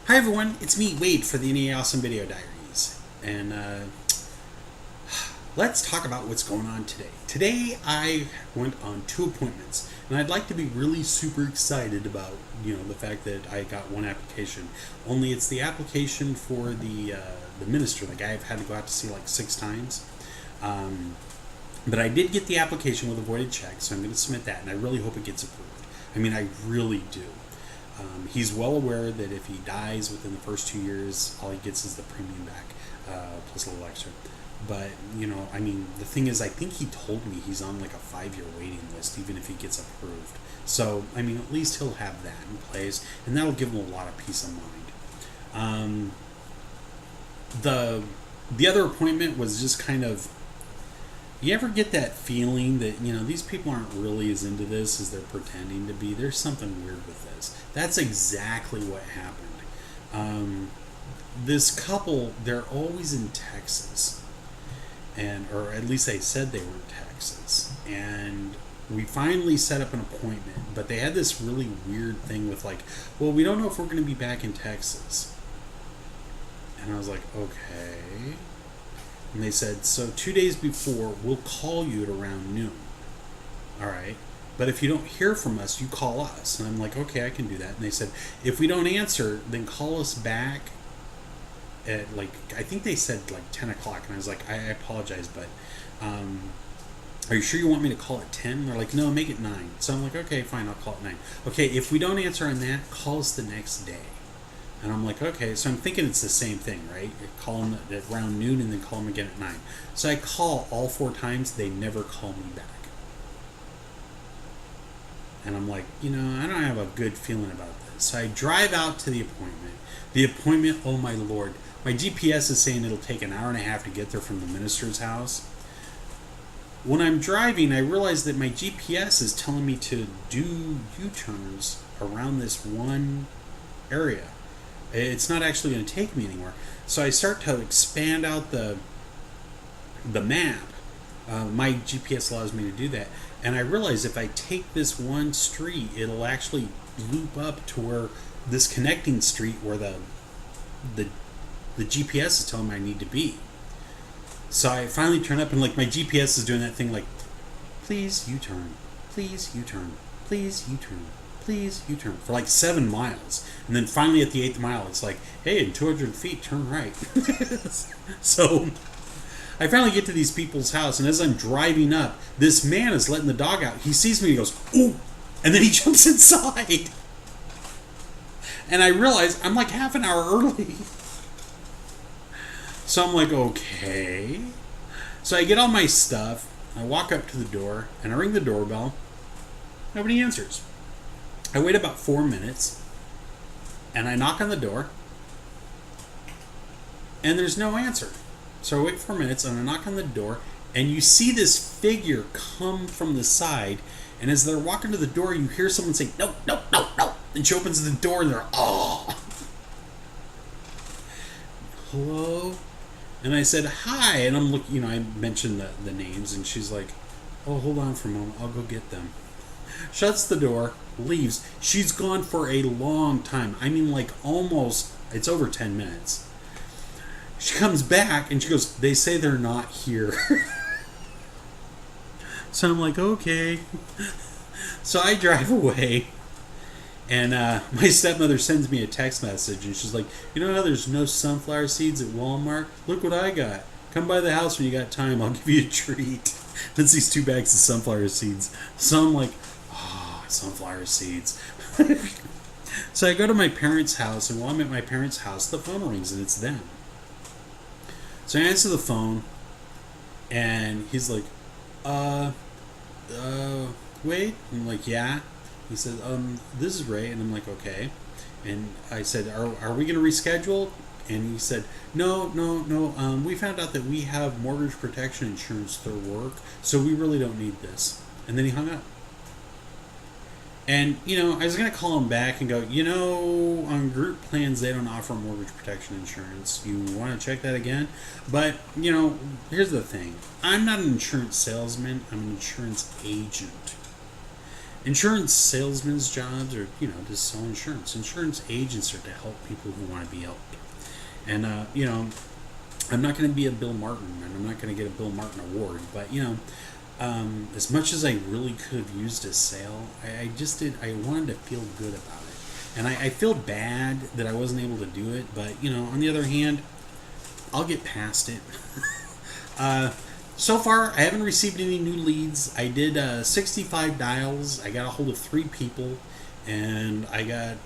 Hi everyone, it's me, Wade, for the NAA Awesome Video Diaries. And let's talk about what's going on today. Today I went on 2 appointments, and I'd like to be really super excited about, the fact that I got one application. Only it's the application for the minister, the guy I've had to go out to see like 6 times. But I did get the application with a voided check, so I'm going to submit that, and I really hope it gets approved. I mean, I really do. He's well aware that if he dies within the first 2 years, all he gets is the premium back, plus a little extra. But, the thing is, I think he told me he's on like a 5-year waiting list, even if he gets approved. So, at least he'll have that in place, and that'll give him a lot of peace of mind. The other appointment was just kind of, you ever get that feeling that, these people aren't really as into this as they're pretending to be? There's something weird with this. That's exactly what happened. This couple, they're always in Texas. Or at least they said they were in Texas. And we finally set up an appointment. But they had this really weird thing with like, well, we don't know if we're going to be back in Texas. And I was like, okay. And they said, so 2 days before, we'll call you at around noon. All right. But if you don't hear from us, you call us. And I'm like, okay, I can do that. And they said, if we don't answer, then call us back at I think they said like 10 o'clock. And I was like, I apologize, but are you sure you want me to call at 10? And they're like, no, make it 9. So I'm like, okay, fine, I'll call at 9. Okay, if we don't answer on that, call us the next day. And I'm like, okay, so I'm thinking it's the same thing, right? You call them at around noon and then call them again at 9. So I call all 4 times. They never call me back. And I'm like, I don't have a good feeling about this. So I drive out to the appointment. The appointment, oh my Lord. My GPS is saying it'll take an hour and a half to get there from the minister's house. When I'm driving, I realize that my GPS is telling me to do U-turns around this one area. It's not actually going to take me anywhere. So I start to expand out the map. My GPS allows me to do that. And I realize if I take this one street, it'll actually loop up to where this connecting street where the GPS is telling me I need to be. So I finally turn up and like my GPS is doing that thing like, please U-turn, please U-turn, please U-turn. Please U-turn for like 7 miles. And then finally at the 8th mile, it's like, hey, in 200 feet, turn right. So I finally get to these people's house, and as I'm driving up, this man is letting the dog out. He sees me, he goes, ooh, and then he jumps inside. And I realize I'm like half an hour early. So I'm like, okay. So I get all my stuff, I walk up to the door, and I ring the doorbell. Nobody answers. I wait about 4 minutes, and I knock on the door, and there's no answer. So I wait 4 minutes, and I knock on the door, and you see this figure come from the side, and as they're walking to the door, you hear someone say, no, no, no, no, and she opens the door, and they're, oh. Hello? And I said, hi, and I'm looking, I mentioned the names, and she's like, oh, hold on for a moment, I'll go get them. Shuts the door, leaves. She's gone for a long time. Like almost, it's over 10 minutes. She comes back and she goes, they say they're not here. So I'm like, okay. So I drive away, and my stepmother sends me a text message, and she's like, you know how there's no sunflower seeds at Walmart? Look what I got. Come by the house when you got time. I'll give you a treat. It's these 2 bags of sunflower seeds. So I'm like, sunflower seeds. So I go to my parents' house, and while I'm at my parents' house, the phone rings, and it's them. So I answer the phone, and he's like, wait? I'm like, yeah. He said, this is Ray, and I'm like, okay. And I said, are we going to reschedule? And he said, no, we found out that we have mortgage protection insurance through work, so we really don't need this. And then he hung up. And, I was going to call him back and go, on group plans, they don't offer mortgage protection insurance. You want to check that again? But, here's the thing. I'm not an insurance salesman. I'm an insurance agent. insurance salesmen's jobs are, to sell insurance. Insurance agents are to help people who want to be helped. And, I'm not going to be a Bill Martin, and I'm not going to get a Bill Martin award, but, as much as I really could have used a sale, I wanted to feel good about it. And I feel bad that I wasn't able to do it, but, on the other hand, I'll get past it. So far, I haven't received any new leads. I did 65 dials. I got a hold of 3 people, and I got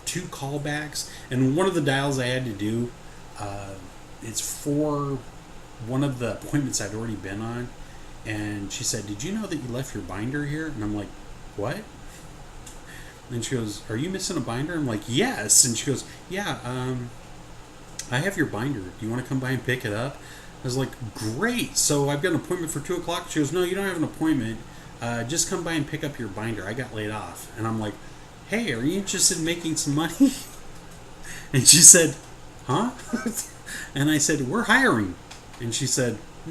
2 callbacks. And one of the dials I had to do, it's for one of the appointments I'd already been on. And she said, "Did you know that you left your binder here?" And I'm like, "What?" And she goes, "Are you missing a binder?" I'm like, "Yes." And she goes, "Yeah, I have your binder. Do you want to come by and pick it up?" I was like, "Great. So I've got an appointment for 2 o'clock." She goes, "No, you don't have an appointment. Just come by and pick up your binder. I got laid off." And I'm like, "Hey, are you interested in making some money?" And she said, "Huh?" And I said, "We're hiring." And she said, "I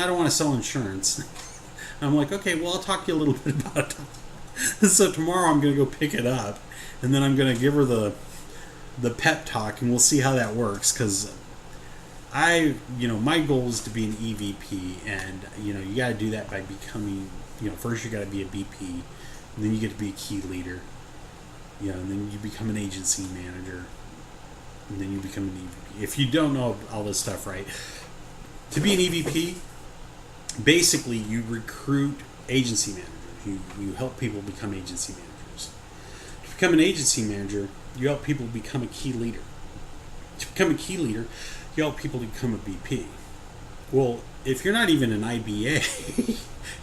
don't want to sell insurance." I'm like, "Okay, well, I'll talk to you a little bit about it." So tomorrow I'm going to go pick it up, and then I'm going to give her the pep talk, and we'll see how that works, because my goal is to be an EVP, and, you got to do that by becoming, first you got to be a BP, and then you get to be a key leader, and then you become an agency manager, and then you become an EVP. If you don't know all this stuff, right, to be an EVP, basically you recruit agency managers. You help people become agency managers. To become an agency manager, you help people become a key leader. To become a key leader, you help people become a BP. Well, if you're not even an IBA,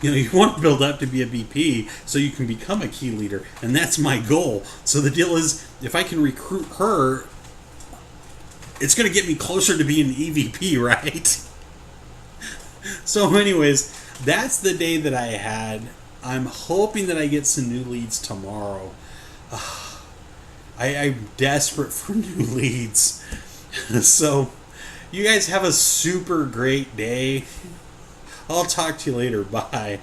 you want to build up to be a BP so you can become a key leader, and that's my goal. So the deal is, if I can recruit her, it's going to get me closer to being an EVP, right? So anyways, that's the day that I had. I'm hoping that I get some new leads tomorrow. I'm desperate for new leads. So, you guys have a super great day. I'll talk to you later. Bye.